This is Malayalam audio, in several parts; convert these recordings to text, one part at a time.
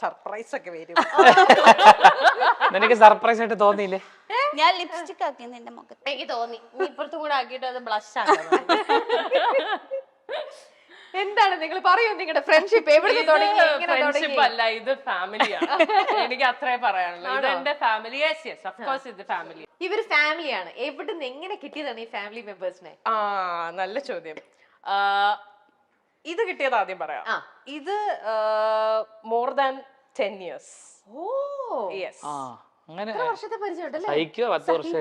സർപ്രൈസ് ഒക്കെ വരും. നിനക്ക് സർപ്രൈസ് ആയിട്ട് തോന്നിയില്ലേ? ഞാൻ ലിപ്സ്റ്റിക് ആക്കി നിന്റെ മുഖത്ത്. എനിക്ക് തോന്നി നീ ഇപ്പുറത്തും കൂടെ ആക്കിയിട്ട് അത് ബ്ലഷ് ആക്കണം. എന്താണ് നിങ്ങൾ പറയൂ, നിങ്ങളുടെ ഫ്രണ്ട്ഷിപ്പ് എവിടെ തുടങ്ങി? ഫ്രണ്ട്ഷിപ്പ് അല്ല, ഇത് ഫാമിലിയാണ്. എനിക്ക് അത്രേ പറയാനുള്ളൂ. ഇത് എന്റെ ഫാമിലി. ഓഫ് കോഴ്സ് ഇത് ഫാമിലി. ഇവര് ഫാമിലിയാണ്. എവിടുന്ന് എങ്ങനെ കിട്ടിയതാണ് ഈ ഫാമിലി മെമ്പേഴ്സിനെ? നല്ല ചോദ്യം. ഇത് കിട്ടിയത് ആദ്യം പറയാം. ഇത് more than 10 years. Oh yes. അങ്ങനെ വർഷത്തെ പരിചയമുണ്ടല്ലേ? സഹിക്കോ 10 വർഷം?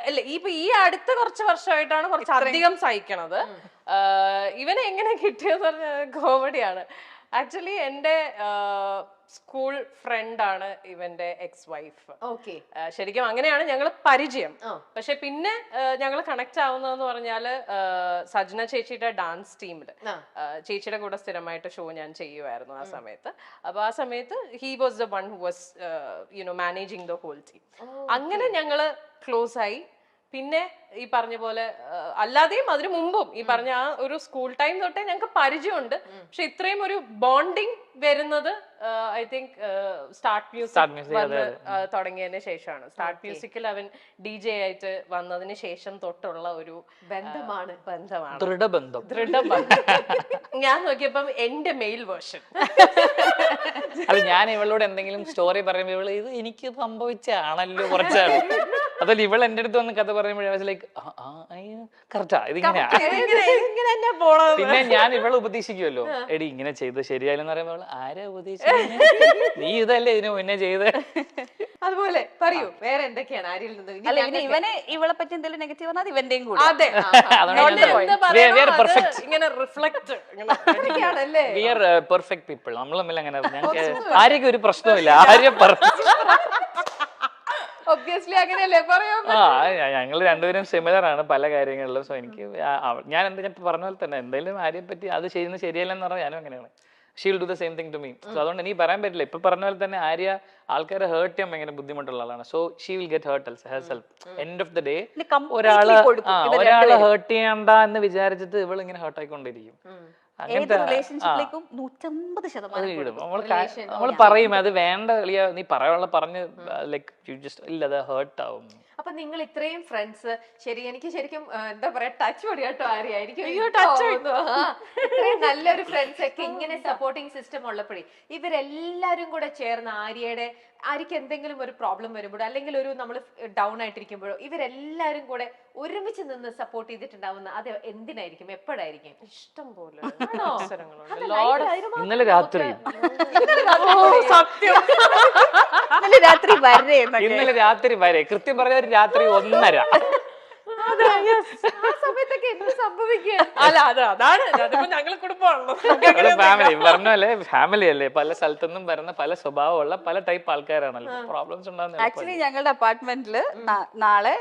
അല്ല, ഇപ്പൊ ഈ അടുത്ത കുറച്ച് വർഷമായിട്ടാണ് കുറച്ച് അധികം സഹിക്കണത്. ഇവനെ എങ്ങനെ കിട്ടിയെന്ന് പറഞ്ഞാൽ കോമഡിയാണ്. ആക്ച്വലി എന്റെ സ്കൂൾ ഫ്രണ്ട് ആണ് ഇവന്റെ എക്സ് വൈഫ്. ഓക്കെ. ശരിക്കും അങ്ങനെയാണ് ഞങ്ങൾ പരിചയം. പക്ഷെ പിന്നെ ഞങ്ങൾ കണക്ട് ആവുന്നതെന്ന് പറഞ്ഞാല് സജ്ന ചേച്ചിയുടെ ഡാൻസ് ടീമില് ചേച്ചിയുടെ കൂടെ സ്ഥിരമായിട്ട് ഷോ ഞാൻ ചെയ്യുമായിരുന്നു ആ സമയത്ത്. അപ്പൊ ആ സമയത്ത് he was the one who was managing the whole team. അങ്ങനെ ഞങ്ങള് ക്ലോസ് ആയി. പിന്നെ ഈ പറഞ്ഞ പോലെ അല്ലാതെയും അതിനു മുമ്പും ഈ പറഞ്ഞ ആ ഒരു സ്കൂൾ ടൈം തൊട്ടേ ഞങ്ങൾക്ക് പരിചയമുണ്ട്. പക്ഷെ ഇത്രയും ഒരു ബോണ്ടിങ് വരുന്നത് ഐ തിങ്ക് സ്റ്റാർട്ട് മ്യൂസിക് വന്ന് തുടങ്ങിയതിന് ശേഷമാണ്. സ്റ്റാർട്ട് മ്യൂസിക്കിൽ അവൻ DJ ആയിട്ട് വന്നതിന് ശേഷം തൊട്ടുള്ള ഒരു ബന്ധമാണ്. ദൃഢബന്ധം. ഞാൻ നോക്കിയപ്പം എന്റെ മെയിൽ വേർഷൻ. അല്ല, ഞാൻ ഇവളോട് എന്തെങ്കിലും സ്റ്റോറി പറയുമ്പോൾ ഇവള് ഇത് എനിക്ക് സംഭവിച്ചാണല്ലോ കുറച്ചാണ്. അതല്ല, ഇവൾ എന്റെ അടുത്ത് വന്ന് കഥ പറയുമ്പോഴേ ലൈക്ക് കറക്റ്റാ ഇതിങ്ങനെയാ. പിന്നെ ഞാൻ ഇവളെ ഉപദേശിക്കുമല്ലോ, എടി ഇങ്ങനെ ചെയ്ത് ശരിയായില്ലെന്ന് പറയുമ്പോൾ ആരാ ഉപദേശിക്കുന്നത്, നീ ഇതല്ലേ ഇതിന് മുന്നേ ചെയ്ത്. അതുപോലെ പറയൂ, വേറെ എന്തൊക്കെയാണ് ആരിൽ നിന്ന്? അല്ല, ഇവനെ ഇവളെ പറ്റി എന്തെങ്കിലും നെഗറ്റീവ് പറഞ്ഞാൽ അത് ഇവന്റെയും കൂടെ. അതെ, ഇങ്ങനെ റിഫ്ലക്ട് ആണല്ലേ. We are perfect people. നമ്മൾ തമ്മിൽ അങ്ങനെ ഞങ്ങൾക്ക് ആരെയൊക്കെ ഒരു പ്രശ്നമില്ല. ആരെയും ഒബ്വിയസ്ലി അങ്ങനെയല്ലേ പറയാ. ഞങ്ങൾ രണ്ടുപേരും സിമിലർ ആണ് പല കാര്യങ്ങളിലും. സോ എനിക്ക് ഞാൻ പറഞ്ഞ പോലെ തന്നെ എന്തെങ്കിലും ആരെയും പറ്റി അത് ചെയ്യുന്നത് ശരിയല്ലെന്ന് പറഞ്ഞാൽ ഞാനും അങ്ങനെയാണ്. She will do the same thing to me. So അതുകൊണ്ട് എനിക്ക് പറയാൻ പറ്റില്ല. ഇപ്പൊ പറഞ്ഞ പോലെ തന്നെ ആര്യ ആൾക്കാരെ ഹേർട്ട് ചെയ്യാൻ ഭയങ്കര ബുദ്ധിമുട്ടുള്ള ആളാണ്. So she will get hurt herself. End of the day ഒരാളെ ഹേർട്ട് ചെയ്യണ്ട എന്ന് വിചാരിച്ചിട്ട് ഇവൾ ഇങ്ങനെ ഹേർട്ട് ആയിക്കൊണ്ടിരിക്കും. ഏത് റിലേഷൻഷിപ്പിലേക്കും 150% നമ്മൾ പറയും അത് വേണ്ട കളിയാ, നീ പറയാനുള്ള പറഞ്ഞ് ലൈക്ക് യു ജസ്റ്റ് ഇല്ല, അത് ഹേർട്ട് ആവും. അപ്പൊ നിങ്ങൾ ഇത്രയും ഫ്രണ്ട്സ്, ശരി എനിക്ക് ശരിക്കും എന്താ പറയാ ടച്ച് പൊടി കേട്ടോ ആര്യായിരിക്കും. ഇത്രയും നല്ലൊരു ഫ്രണ്ട്സ് ഒക്കെ ഇങ്ങനെ സപ്പോർട്ടിങ് സിസ്റ്റം ഉള്ളപ്പോഴേ ഇവരെല്ലാരും കൂടെ ചേർന്ന് ആര്യക്ക് എന്തെങ്കിലും ഒരു പ്രോബ്ലം വരുമ്പോഴോ അല്ലെങ്കിൽ ഒരു നമ്മൾ ഡൗൺ ആയിട്ടിരിക്കുമ്പോഴോ ഇവരെല്ലാരും കൂടെ ഒരുമിച്ച് നിന്ന് സപ്പോർട്ട് ചെയ്തിട്ടുണ്ടാവുന്ന അത് എന്തിനായിരിക്കും, എപ്പോഴായിരിക്കും? ഇഷ്ടം പോലെ ഇന്നലെ രാത്രി ഇന്നലെ രാത്രി വരെ കൃത്യം പറഞ്ഞ ഒരു രാത്രി 1:30. സമയത്തൊക്കെ എന്ത് സംഭവിക്കുക? അല്ല അതാണ് ഞങ്ങൾ കുടുംബമാണല്ലോ. ഫാമിലി പറഞ്ഞല്ലേ, ഫാമിലി അല്ലേ, പല സ്ഥലത്തുനിന്നും വരുന്ന പല സ്വഭാവമുള്ള പല ടൈപ്പ് ആൾക്കാരാണല്ലോ. പ്രോബ്ലംസ് ഉണ്ടാകുന്ന ആക്ച്വലി ഞങ്ങളുടെ അപ്പാർട്ട്മെന്റില് നാളെ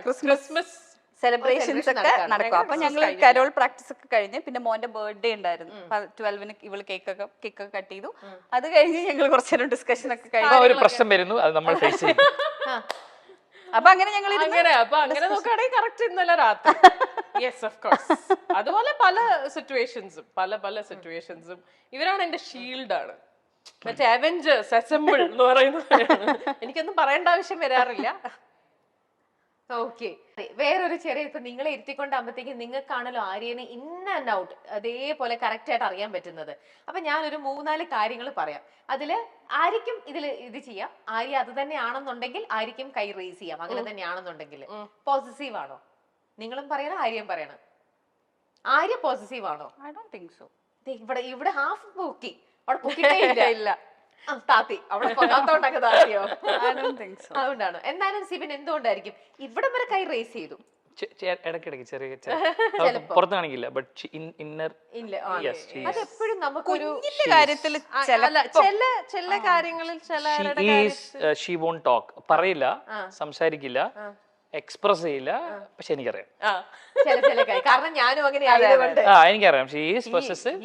ക്രിസ്മസ് സെലിബ്രേഷൻസ് ഒക്കെ നടക്കും. അപ്പൊ ഞങ്ങൾ കരോൾ പ്രാക്ടീസ് ഒക്കെ കഴിഞ്ഞ് പിന്നെ മോന്റെ ബർത്ത്ഡേ ഉണ്ടായിരുന്നു. 12-ന് ഇവള് കേക്ക് കട്ട് ചെയ്തു. അത് കഴിഞ്ഞ് ഞങ്ങൾ കുറച്ചു നേരം ഡിസ്കഷൻ ഒക്കെ കഴിഞ്ഞു. ഒരു പ്രശ്നം വരുന്നു, അത് നമ്മൾ ഫേസ് ചെയ്യും. അപ്പൊ അങ്ങനെ ഞങ്ങൾ അങ്ങനെ നോക്കുകയാണെങ്കിൽ കറക്റ്റ് ഇന്നലെ രാത്രി. Yes, of course. അതുപോലെ പല സിറ്റുവേഷൻസും ഇവരാണ് എന്റെ ഷീൽഡ് ആണ്. മറ്റേ അവെഞ്ചേഴ്സ് അസംബിൾ എന്ന് പറയുന്നത് എനിക്കൊന്നും പറയേണ്ട ആവശ്യം വരാറില്ല. ഓക്കെ, വേറൊരു ചെറിയ ഇപ്പൊ നിങ്ങളെ ഇരുത്തിക്കൊണ്ടാകുമ്പോഴത്തേക്ക് നിങ്ങൾക്കാണല്ലോ ആര്യനെ ഇൻ ആൻഡ് ഔട്ട് അതേപോലെ കറക്റ്റ് ആയിട്ട് അറിയാൻ പറ്റുന്നത്. അപ്പൊ ഞാനൊരു 3-4 കാര്യങ്ങൾ പറയാം. അതില് ആര്യക്കും ഇത് ചെയ്യാം. ആര്യ അത് തന്നെയാണെന്നുണ്ടെങ്കിൽ ആര്യക്കും കൈ റേസ് ചെയ്യാം. അങ്ങനെ തന്നെയാണെന്നുണ്ടെങ്കിൽ പോസിറ്റീവ് ആണോ? നിങ്ങളും പറയണം, ആര്യം പറയണം. ആര്യ പോസിറ്റീവ് ആണോ? I don't think so. ഇവിടെ ഹാഫ് പൊക്കി, അവിടെ പൊക്കിട്ടേ ഇല്ല. താത്തി അവിടെ കൊണ്ടാത്തോണ്ടൊക്കെ താത്തിയോ? അതുകൊണ്ടാണ്. എന്നാലും സിബിൻ എന്തുകൊണ്ടായിരിക്കും ഇവിടം വരെ കൈ റേസ് ചെയ്തു? ഇടയ്ക്കിടയ്ക്ക് ചെറിയ പുറത്ത് കാണിക്കില്ല, ബട്ട് ഇന്നർ അതെപ്പോഴും നമുക്കൊരു കാര്യത്തിൽ ചില കാര്യങ്ങളിൽ ഷീ വോണ്ട് ടോക്ക്, പറയില്ല, സംസാരിക്കില്ല, എക്സ്പ്രസ് ചെയ്യില്ല. പക്ഷെ എനിക്കറിയാം, കാരണം ഞാനും അങ്ങനെ ആയതുകൊണ്ട് എനിക്കറിയാം ഷീ ഈസ് പൊസസീവ്.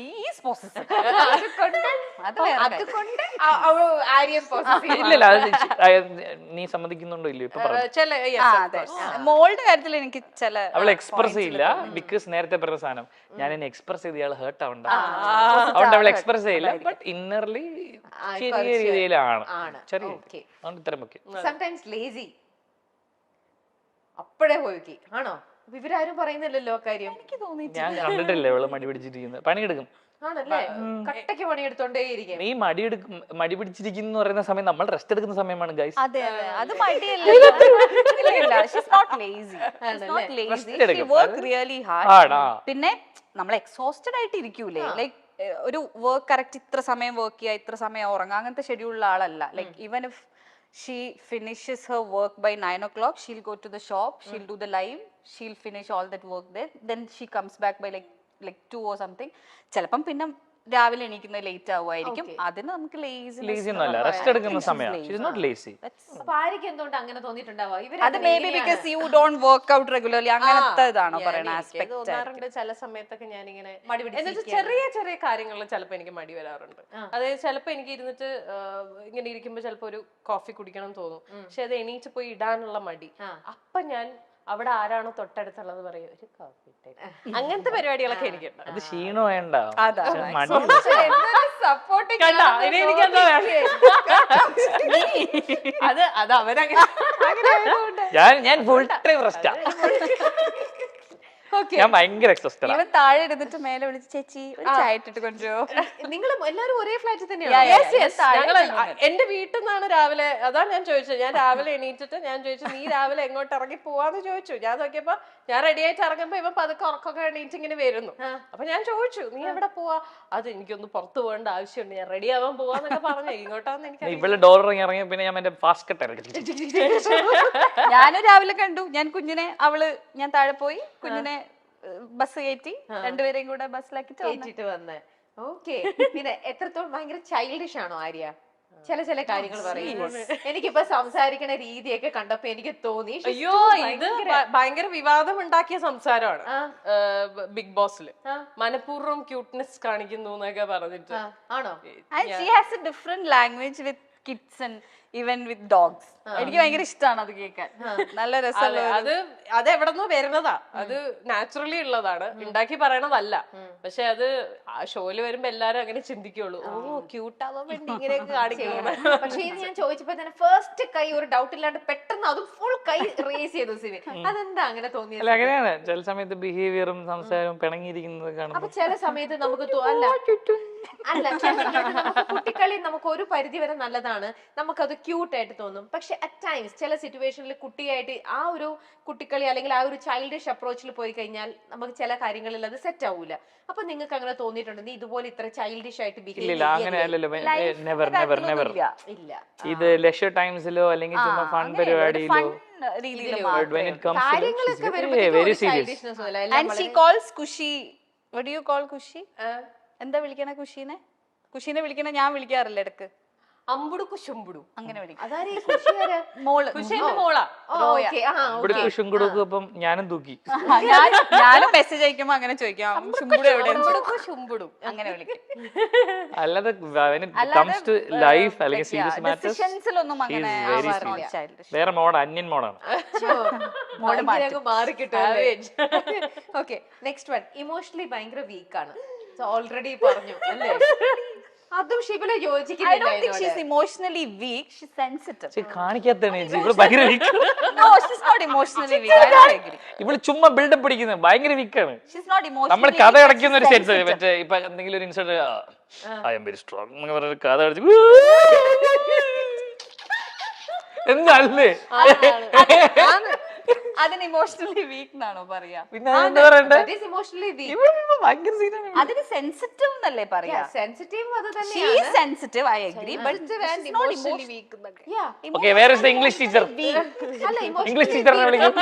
അതുകൊണ്ട് ആര്യം ഇല്ലല്ല, നീ സമ്മതിക്കുന്നുണ്ടോ ഇല്ലയോ ഇപ്പൊ ചില yes, of അതെ course. മോളുടെ കാര്യത്തിൽ എനിക്ക് ചില അവൾ എക്സ്പ്രസ് ചെയ്യില്ല ബിക്കോസ് നേരത്തെ പറഞ്ഞ സാധനം ഞാൻ എന്നെ എക്സ്പ്രസ് ചെയ്ത് ഇയാൾ ഹേർട്ട് ആവണ്ട അതുകൊണ്ട് അവൾ എക്സ്പ്രസ് ചെയ്യില്ല ബട്ട് ഇന്നർലി ചെറിയ രീതിയിലാണ് ചെറിയ അതുകൊണ്ട് ഇത്ര മുഖ്യം സംടൈംസ് ലേസി അപ്പഴേ പോയി ആണോ അപ്പൊ ഇവരാരും പറയുന്നില്ലല്ലോ ആ കാര്യം എനിക്ക് തോന്നി ഞാൻ കണ്ടിട്ടില്ലേ അവള് മടി പിടിച്ചിരിക്കുന്നത് പണിയെടുക്കും ആണല്ലേ കട്ടയ്ക്ക് പണിയെടുത്തോണ്ടേ ഇരിക്കും ഈ മടി പിടിച്ചിരിക്കുന്നു പറയുന്ന സമയം നമ്മൾ റെസ്റ്റ് എടുക്കുന്ന സമയമാണ് ഗൈസ് അതെ അതെ അത് മടിയല്ല she's not lazy not lazy she work really hard പിന്നെ നമ്മൾ എക്സോസ്റ്റഡ് ആയിട്ട് ഇരിക്കൂലേ ലൈക്ക് ഒരു വർക്ക് കറക്റ്റ് ഇത്ര സമയം വർക്ക് ചെയ്യുക ഇത്ര സമയം ഉറങ്ങുക അങ്ങനത്തെ ഷെഡ്യൂളുള്ള ആളല്ല like even if she finishes her work by 9 o'clock she'll go to the shop she'll do the live she'll finish all that work there then she comes back by like 2 or something ചിലപ്പം പിന്നെ രാവിലെ എണീക്കുന്നത് ലേറ്റ് ആവുമായിരിക്കും അതിന് നമുക്ക് ലേസി ഒന്നുമല്ല റെസ്റ്റ് എടുക്കുന്ന സമയം ഷീ ഈസ് നോട്ട് ലേസി അപ്പൊ ആര്യക്ക് എന്തുകൊണ്ട് അങ്ങനെ തോന്നിട്ടുണ്ടാവുക അത് may be because you don't work out regularly അങ്ങനത്തെ ഇതാണോ പറയണ ആസ്പെക്ട് തോന്നാറുണ്ട് ചില സമയത്തൊക്കെ ഞാനിങ്ങനെ എന്നിട്ട് ചെറിയ ചെറിയ കാര്യങ്ങളിൽ ചിലപ്പോ എനിക്ക് മടി വരാറുണ്ട് അതായത് ചിലപ്പോ എനിക്ക് ഇരുന്നിട്ട് ഇങ്ങനെ ഇരിക്കുമ്പോ ചിലപ്പോ ഒരു കോഫി കുടിക്കണം എന്ന് തോന്നും പക്ഷെ അത് എണീറ്റ് പോയി ഇടാനുള്ള മടി അപ്പൊ ഞാൻ അവിടെ ആരാണോ തൊട്ടടുത്തുള്ളത് പറയും ഒരു കോഫി അങ്ങനത്തെ പരിപാടികളൊക്കെ എനിക്കുണ്ട് അത് ക്ഷീണം വേണ്ട സപ്പോർട്ടിങ് കണ്ടാ ഇനി എനിക്ക് എന്താ അത് അവരങ്ങനെ ഞാൻ ഫുൾ ടൈം റെസ്റ്റാ ഞാൻ ഭയങ്കര എക്സോസ്റ്റഡ് ഇവൻ താഴെ ഇരുന്നിട്ട് മേലെ വിളിച്ച് ചേച്ചി ഒരു ചായ ഇട്ടിട്ട് കൊണ്ടുവരോ നിങ്ങൾ എല്ലാരും ഒരേ ഫ്ലാറ്റിൽ തന്നെയാണ് എന്റെ വീട്ടിൽ നിന്നാണ് രാവിലെ അതാണ് ഞാൻ ചോദിച്ചത് ഞാൻ രാവിലെ എണീറ്റിട്ട് ഞാൻ ചോദിച്ചു നീ രാവിലെ എങ്ങോട്ട് ഇറങ്ങി പോവാന്ന് ചോദിച്ചു ഞാൻ നോക്കിയപ്പോ ഞാൻ റെഡി ആയിട്ട് ഇറങ്ങുമ്പോ ഇവൻ പതുക്കെ ഉറക്കൊക്കെ എണീറ്റ് ഇങ്ങനെ വരുന്നു അപ്പൊ ഞാൻ ചോദിച്ചു നീ എവിടെ പോവാ അത് എനിക്കൊന്ന് പുറത്ത് പോകേണ്ട ആവശ്യമുണ്ട് ഞാൻ റെഡി ആവാൻ പോവാന്നൊക്കെ പറഞ്ഞു ഇങ്ങോട്ടാന്ന് എനിക്ക് ഇവിടെ ഡോർ ഇറങ്ങിയ പിന്നെ ഞാൻ എന്റെ ഫാസ്റ്റ് കട്ട് ഇറക്കി ഞാനും രാവിലെ കണ്ടു ഞാൻ കുഞ്ഞിനെ ഞാൻ താഴെ പോയി കുഞ്ഞിനെ ബസ് കയറ്റി രണ്ടുപേരെയും കൂടെ ബസ്സിലാക്കിട്ട് വന്ന് ഓക്കെ പിന്നെ എത്രത്തോളം ഭയങ്കര ചൈൽഡിഷ് ആണോ ആര്യ ചില കാര്യങ്ങൾ പറയുമ്പോൾ എനിക്കിപ്പോ സംസാരിക്കണ രീതിയൊക്കെ കണ്ടപ്പോ എനിക്ക് തോന്നി അയ്യോ ഇത് ഭയങ്കര വിവാദം ഉണ്ടാക്കിയ സംസാരമാണ് ബിഗ് ബോസിൽ മനഃപൂർവ്വം ക്യൂട്ട്നെസ് കാണിക്കുന്നു എന്നൊക്കെ പറഞ്ഞിട്ട് ആണോ and she has A different language with kids and even with dogs എനിക്ക് ഭയങ്കര ഇഷ്ടമാണ് അത് കേൾക്കാൻ നല്ല രസമുള്ള അത് എവിടെന്നോ വരുന്നതാ അത് നാച്ചുറലി ഉള്ളതാണ് ഉണ്ടാക്കി പറയണതല്ല പക്ഷെ അത് ആ ഷോയില് വരുമ്പോ എല്ലാരും അങ്ങനെ ചിന്തിക്കുള്ളൂ ഓ ക്യൂട്ടാവാൻ വേണ്ടി ഇങ്ങനെയൊക്കെ കാണിക്കണം പക്ഷെ ഇത് ഞാൻ ചോദിച്ചപ്പോ തന്നെ ഫസ്റ്റ് കൈ ഒരു ഡൗട്ട് ഇല്ലാണ്ട് പെട്ടെന്ന് അതും ഫുൾ കൈ റേസ് ചെയ്തു സിവി അതെന്താ അങ്ങനെ തോന്നിയത് അല്ല അങ്ങനെയാണ് ചില സമയത്ത് ബിഹേവിയറും സംസാരവും പിണങ്ങിയിരിക്കുന്നത് അപ്പൊ കാണുമ്പോൾ ചില സമയത്ത് നമുക്ക് അല്ല ചില സമയത്ത് നമുക്ക് കുട്ടിക്കളി നമുക്ക് ഒരു പരിധി വരെ നല്ലതാണ് നമുക്കത് ക്യൂട്ട് ആയിട്ട് തോന്നും പക്ഷെ അറ്റ് ടൈംസ് ചില സിറ്റുവേഷനിൽ കുട്ടിയായിട്ട് ആ ഒരു കുട്ടിക്കളി അല്ലെങ്കിൽ ആ ഒരു ചൈൽഡിഷ് അപ്രോച്ചിൽ പോയി കഴിഞ്ഞാൽ നമുക്ക് ചില കാര്യങ്ങളിൽ അത് സെറ്റ് ആവൂല അപ്പൊ നിങ്ങൾക്ക് അങ്ങനെ തോന്നിയിട്ടുണ്ട് നീ ഇതുപോലെ ഇത്ര ചൈൽഡിഷ് ആയിട്ട് ബിഹേവ് ഇല്ല അങ്ങനെ അല്ലല്ലോ നെവർ നെവർ നെവർ ഇല്ല ഇത് ലെഷർ ടൈംസിലോ അല്ലെങ്കിൽ ചുമ്മാ fun പരിപാടിയിലോ when it comes to കാര്യങ്ങളൊക്കെ very serious and she calls kushi what do you call kushi എന്താ വിളിക്കണ കുഷീനെ വിളിക്കണ ഞാൻ വിളിക്കാറില്ല ഇടക്ക് അമ്പുടു കുശുമ്പുടു അങ്ങനെ വിളിക്കും അതാരെ കുഷിയാരാ മോള് കുശിന്റെ മോളാ ഓക്കേ ഇവിടെ കുശുങ്കുടുക്കും അപ്പം ഞാനും തൂക്കി ഞാനും മെസ്സേജ് അയക്കുമ്പോ അങ്ങനെ ചോദിക്കാം ശുംബുടു എവിടെ കുശുമ്പുടും അങ്ങനെ വിളിക്കും അല്ലാതെ when it comes to life അല്ലെങ്കിൽ സീരിയസ് മാറ്റേഴ്സ് ഡിസിഷൻസിലൊന്നും അങ്ങനെ very ആവാറില്ല. Childish. വേറെ മോഡ് അന്യൻ മോഡാണ് ഓക്കെ നെക്സ്റ്റ് വൺ ഇമോഷണലി ഭയങ്കര വീക്ക് ആണ് ഓൾറെഡി പറഞ്ഞു അല്ലേ അതും ഷിബില I don't think യോജിക്കുന്നില്ല she's emotionally weak. She's sensitive. കാണിക്കാത്തതാണ് ഇവള് ഭയങ്കര week No, she's not emotionally weak. I don't agree. ഇവള് ചുമ്മാ ബിൽഡപ്പ് പിടിക്കുന്നത് ഭയങ്കര വീക്കാണ് She's not emotionally നമ്മൾ weak. കഥ but അടയ്ക്കുന്ന ഒരു she's സെൻസ് sensitive. മറ്റേ ഇപ്പൊ എന്തെങ്കിലും ഒരു incident I am very strong എന്നൊക്കെ പറഞ്ഞ കഥ അടച്ച് എന്തല്ലേ അതിന് ഇമോഷണലി വീക്ക് എന്നാണോ പറയാ? പിന്നെ എന്താ പറയണ്ടേ ഇമോഷണലി വീക്ക് ഇവള് ഭയങ്കര സീനാണ് അതിന് സെൻസിറ്റീവ് എന്നല്ലേ പറയാ? സെൻസിറ്റീവ് അത് She തന്നെയാണ് is sensitive, I agree, but she's not emotionally weak. Okay where is the English teacher അല്ല ഇംഗ്ലീഷ് ടീച്ചറിനെ വിളിക്കും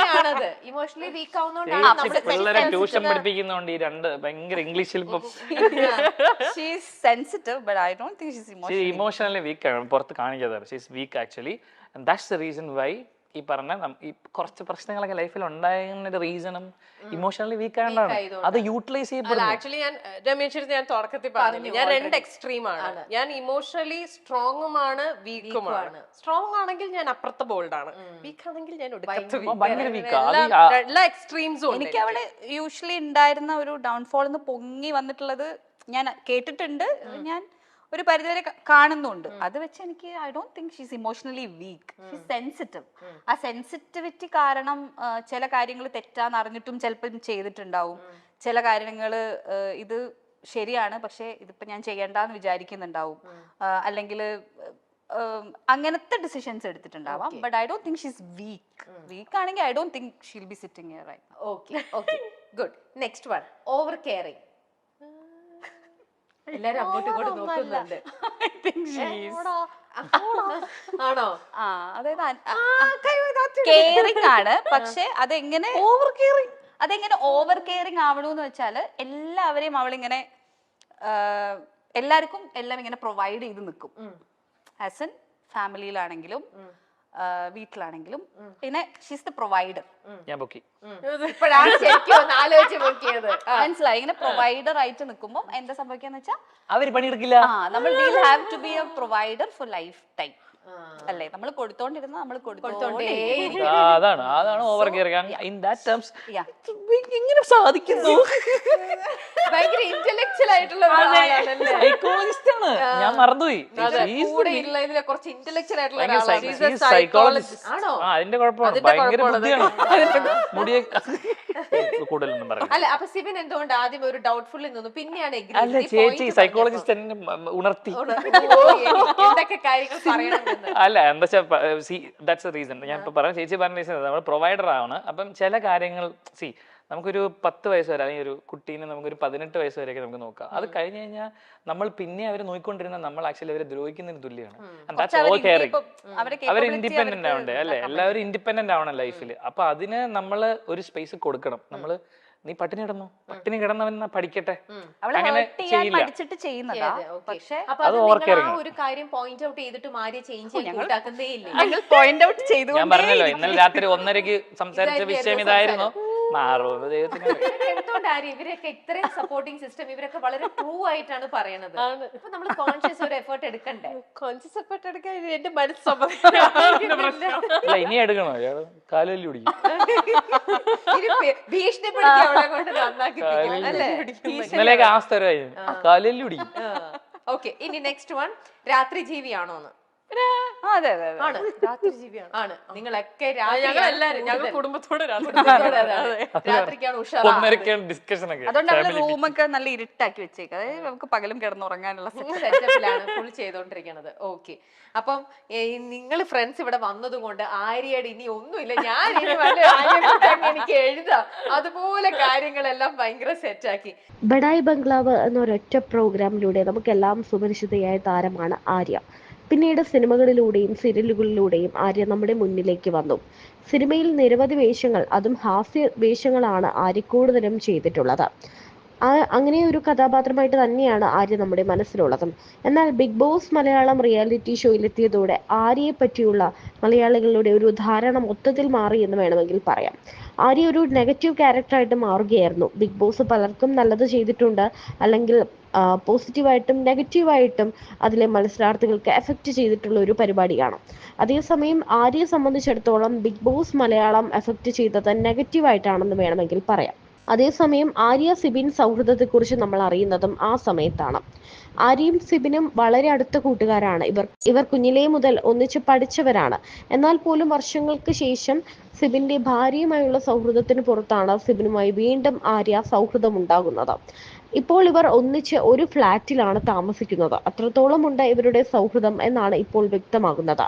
ഇമോഷണലി വീക്ക് ആവുന്നോണ്ടാണ് പിള്ളേരെ ട്യൂഷൻ പഠിപ്പിക്കുന്നോണ്ട് ഈ രണ്ട് ഭയങ്കര ഇംഗ്ലീഷിൽ ഇപ്പം She's sensitive, but I don't think she's emotionally. Emotionally weak ആണ് പുറത്ത് കാണിക്കാതെ she's weak actually and that's the reason why ഈ പറഞ്ഞ ഈ കുറച്ച് പ്രശ്നങ്ങളൊക്കെ ലൈഫിൽ ഉണ്ടായതിന്റെ റീസണും ഇമോഷണലി വീക്ക് ആയതുകൊണ്ടാണ്. അത് യൂട്ടിലൈസ് ചെയ്യപ്പെടുന്നു. ആക്ച്വലി ഞാൻ രമേശ് ഞാൻ തുടക്കത്തിൽ പറഞ്ഞു ഞാൻ 2 എക്സ്ട്രീമാണ്. ഞാൻ ഇമോഷണലി സ്ട്രോങ്ങുമാണ് വീക്കുമാണ്. സ്ട്രോങ് ആണെങ്കിൽ ഞാൻ അപ്പുറത്തെ ബോൾഡ് ആണ്, വീക്ക് ആണെങ്കിൽ ഞാൻ ഭയങ്കര weak ആ. എല്ലാ എക്സ്ട്രീംസും എനിക്ക് അവിടെ യൂഷ്വലി ഉണ്ടായിരുന്ന ഒരു ഡൗൺഫോൾ എന്ന് പൊങ്ങി വന്നിട്ടുള്ളത് ഞാൻ കേട്ടിട്ടുണ്ട്, ഞാൻ ഒരു പരിധിവരെ കാണുന്നുണ്ട്. അത് വെച്ച് എനിക്ക് I don't think she's emotionally week, she's sensitive. ആ സെൻസിറ്റിവിറ്റി കാരണം ചില കാര്യങ്ങൾ തെറ്റാന്ന് അറിഞ്ഞിട്ടും ചിലപ്പം ചെയ്തിട്ടുണ്ടാവും. ചില കാര്യങ്ങൾ ഇത് ശരിയാണ് പക്ഷെ ഇതിപ്പോ ഞാൻ ചെയ്യണ്ടെന്ന് വിചാരിക്കുന്നുണ്ടാവും, അല്ലെങ്കിൽ അങ്ങനത്തെ ഡിസിഷൻസ് എടുത്തിട്ടുണ്ടാവാം. But I don't think she's weak ആണെങ്കിൽ I don't think she'll be sitting here right. Okay okay good. Next one, over caring. എല്ലാരും അങ്ങോട്ടും ഇങ്ങോട്ടും നോക്കുന്നുണ്ട്. ആണോ? ആ, അതായത് കെയറിംഗ് ആണ്, പക്ഷെ അതെങ്ങനെ ഓവർ കെയറിംഗ് ആവണമെന്ന് വെച്ചാല് എല്ലാവരെയും അവളിങ്ങനെ എല്ലാവർക്കും എല്ലാം ഇങ്ങനെ പ്രൊവൈഡ് ചെയ്ത് നിൽക്കും. ആസ് എൻ ഫാമിലിയിലാണെങ്കിലും വീട്ടിലാണെങ്കിലും പിന്നെ ഷീസ് ദ പ്രൊവൈഡർ. ഞാൻ പൊക്കി ഇപ്പോഴാണ് ശരിക്കും ഒന്ന് ആലോചിച്ച് നോക്കിയത്. മനസ്സിലായി? ഇങ്ങനെ പ്രൊവൈഡർ ആയിട്ട് നിൽക്കുമ്പോൾ എന്താ സംഭവിക്കാന്ന് വെച്ചാൽ അവര് പണിയെടുക്കില്ല. നമ്മൾ will have to be a provider for life time അല്ലേ? നമ്മൾ കൊടുത്തോണ്ടിരുന്ന നമ്മൾ അതാണ് over caring. In that terms എങ്ങനെ സാധിക്കുന്നു? ഭയങ്കര ഇന്റലക്ച്വൽ ആയിട്ടുള്ള സൈക്കോളജിസ്റ്റ് ആണ്, ഞാൻ മറന്നുപോയി. കുറച്ച് ഇന്റലക്ച്വൽ ആയിട്ടുള്ള ആണോ? അതിന്റെ കുഴപ്പമാണ്, ഭയങ്കര ബുദ്ധിയാണ്. മുടിയെ കൂടുതലൊന്നും പറയാം. അല്ല, അപ്പൊ സിബിൻ എന്തുകൊണ്ട് ആദ്യം ഒരു ഡൗട്ട്ഫുള്ളിൽ നിന്നു, പിന്നെയാണ് അല്ല ചേച്ചി സൈക്കോളജിസ്റ്റ് എന്നെ ഉണർത്തി എന്തൊക്കെ കാര്യങ്ങൾ പറയണം. അല്ല എന്താ ദാറ്റ്സ് എ റീസൺ. ഞാൻ ഇപ്പൊ പറഞ്ഞ ചേച്ചി പറഞ്ഞ റീസൺ നമ്മൾ പ്രൊവൈഡർ ആണ്. അപ്പം ചില കാര്യങ്ങൾ നമുക്കൊരു 10 വയസ്സ് വരെ അല്ലെങ്കിൽ ഒരു കുട്ടീനെ നമുക്കൊരു 18 വയസ്സ് വരെയൊക്കെ നമുക്ക് നോക്കാം. അത് കഴിഞ്ഞ് കഴിഞ്ഞാൽ നമ്മൾ പിന്നെ അവരെ നോക്കിക്കൊണ്ടിരുന്ന നമ്മൾ ആക്ച്വലി അവരെ ദ്രോഹിക്കുന്നതിന് തുല്യമാണ്. അവർ ഇൻഡിപെൻഡന്റ് ആവണ്ടേ അല്ലെ? എല്ലാവരും ഇൻഡിപെൻഡന്റ് ആവണം ലൈഫിൽ. അപ്പൊ അതിന് നമ്മൾ ഒരു സ്പേസ് കൊടുക്കണം. നമ്മള് നീ പട്ടിണി കിടന്നവൻ പഠിക്കട്ടെ അങ്ങനെ ചെയ്യില്ല. അത് ഓവർ കെയറിംഗ്. ഒരു കാര്യം പോയിന്റ് ഔട്ട് ചെയ്തിട്ട് മാറി ചേഞ്ച് കൂട്ടാക്കുന്നേ ഇല്ല. ഞാൻ പറഞ്ഞല്ലോ ഇന്നലെ രാത്രി 1:30 സംസാരിച്ച വിഷയം ഇതായിരുന്നു. എന്തുകൊണ്ട് ഇവരൊക്കെ ഇത്രയും സപ്പോർട്ടിംഗ് സിസ്റ്റം ഇവരൊക്കെ വളരെ ട്രൂ ആയിട്ടാണ് പറയണത്. അപ്പൊ നമ്മൾ കോൺഷ്യസ് ഒരു എഫേർട്ട് എടുക്കണ്ടേ? കോൺഷ്യസ് എഫേർട്ട് എടുക്കാൻ എന്റെ മനസ്സ് ഇനി എടുക്കണോ? കാലുവല്ലി പിടിക്കും. ഭീഷണിപ്പെടുത്തി അവളെ കൊണ്ട് നന്നാക്കിപ്പിക്കണം അല്ലേ? ഇന്നലെയൊക്കെ ആ സ്ഥലമായി കാലുവല്ലി പിടിക്കും. ഓക്കെ, ഇനി നെക്സ്റ്റ് വൺ, രാത്രി ജീവിയാണോന്ന്? ആണ്, രാത്രി ജീവിയാണ്. ആണ്. നിങ്ങളൊക്കെ ഞങ്ങൾ കുടുംബത്തോടെ രാത്രിക്കാണ് ഉഷാർ. അതുകൊണ്ട് റൂമൊക്കെ നല്ല ഇരുട്ടാക്കി വെച്ചേക്ക്, അതായത് നമുക്ക് പകലും കിടന്നുറങ്ങാനുള്ള സെറ്റപ്പിലാണ് ഫുൾ ചെയ്തോണ്ടിരിക്കണത്. ഓക്കെ, അപ്പം നിങ്ങൾ ഫ്രണ്ട്സ് ഇവിടെ വന്നതും കൊണ്ട് ആര്യയുടെ ഇനി ഒന്നുമില്ല, ഞാൻ എനിക്ക് എഴുതാം, അതുപോലെ കാര്യങ്ങളെല്ലാം ഭയങ്കര സെറ്റാക്കി. ബഡായി ബംഗ്ലാവ് എന്നൊരൊറ്റ പ്രോഗ്രാമിലൂടെ നമുക്കെല്ലാം സുപരിചിതയായ താരമാണ് ആര്യ. പിന്നീട് സിനിമകളിലൂടെയും സീരിയലുകളിലൂടെയും ആര്യ നമ്മുടെ മുന്നിലേക്ക് വന്നു. സിനിമയിൽ നിരവധി വേഷങ്ങൾ, അതും ഹാസ്യ വേഷങ്ങളാണ് ആര്യ കൂടുതലും ചെയ്തിട്ടുള്ളത്. അങ്ങനെ ഒരു കഥാപാത്രമായിട്ട് തന്നെയാണ് ആര്യ നമ്മുടെ മനസ്സിലുള്ളതും. എന്നാൽ ബിഗ് ബോസ് മലയാളം റിയാലിറ്റി ഷോയിലെത്തിയതോടെ ആര്യയെ പറ്റിയുള്ള മലയാളികളുടെ ഒരു ധാരണ മൊത്തത്തിൽ മാറി എന്ന് വേണമെങ്കിൽ പറയാം. ആര്യ ഒരു നെഗറ്റീവ് ക്യാരക്ടറായിട്ട് മാറുകയായിരുന്നു. ബിഗ് ബോസ് പലർക്കും നല്ലത് ചെയ്തിട്ടുണ്ട്, അല്ലെങ്കിൽ പോസിറ്റീവായിട്ടും നെഗറ്റീവായിട്ടും അതിലെ മത്സരാർത്ഥികൾക്ക് എഫക്റ്റ് ചെയ്തിട്ടുള്ള ഒരു പരിപാടിയാണ്. അതേസമയം ആര്യയെ സംബന്ധിച്ചിടത്തോളം ബിഗ് ബോസ് മലയാളം എഫക്റ്റ് ചെയ്തത് നെഗറ്റീവായിട്ടാണെന്ന് വേണമെങ്കിൽ പറയാം. അതേസമയം ആര്യ സിബിൻ സൗഹൃദത്തെക്കുറിച്ച് നമ്മൾ അറിയുന്നതും ആ സമയത്താണ്. ആര്യയും സിബിനും വളരെ അടുത്ത കൂട്ടുകാരാണ്. ഇവർ കുഞ്ഞിലേ മുതൽ ഒന്നിച്ച് പഠിച്ചവരാണ്. എന്നാൽ പോലും വർഷങ്ങൾക്ക് ശേഷം സിബിന്റെ ഭാര്യയുമായുള്ള സൗഹൃദത്തിന് പുറത്താണ് സിബിനുമായി വീണ്ടും ആര്യ സൗഹൃദമുണ്ടാകുന്നത്. ഇപ്പോൾ ഇവർ ഒന്നിച്ച് ഒരു ഫ്ലാറ്റിലാണ് താമസിക്കുന്നത്. അത്രത്തോളമുണ്ട് ഇവരുടെ സൗഹൃദം എന്നാണ് ഇപ്പോൾ വ്യക്തമാകുന്നത്.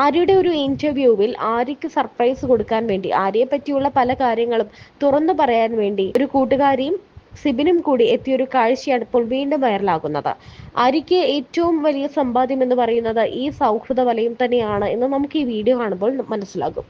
ആര്യയുടെ ഒരു ഇന്റർവ്യൂവിൽ ആര്യയ്ക്ക് സർപ്രൈസ് കൊടുക്കാൻ വേണ്ടി, ആര്യയെ പറ്റിയുള്ള പല കാര്യങ്ങളും തുറന്നു പറയാൻ വേണ്ടി ഒരു കൂട്ടുകാരിയും സിബിനും കൂടി എത്തിയൊരു കാഴ്ചയാണ് ഇപ്പോൾ വീണ്ടും വൈറലാകുന്നത്. ആര്യയ്ക്ക് ഏറ്റവും വലിയ സമ്പാദ്യം എന്ന് പറയുന്നത് ഈ സൗഹൃദ വലയം തന്നെയാണ് എന്ന് നമുക്ക് ഈ വീഡിയോ കാണുമ്പോൾ മനസ്സിലാകും.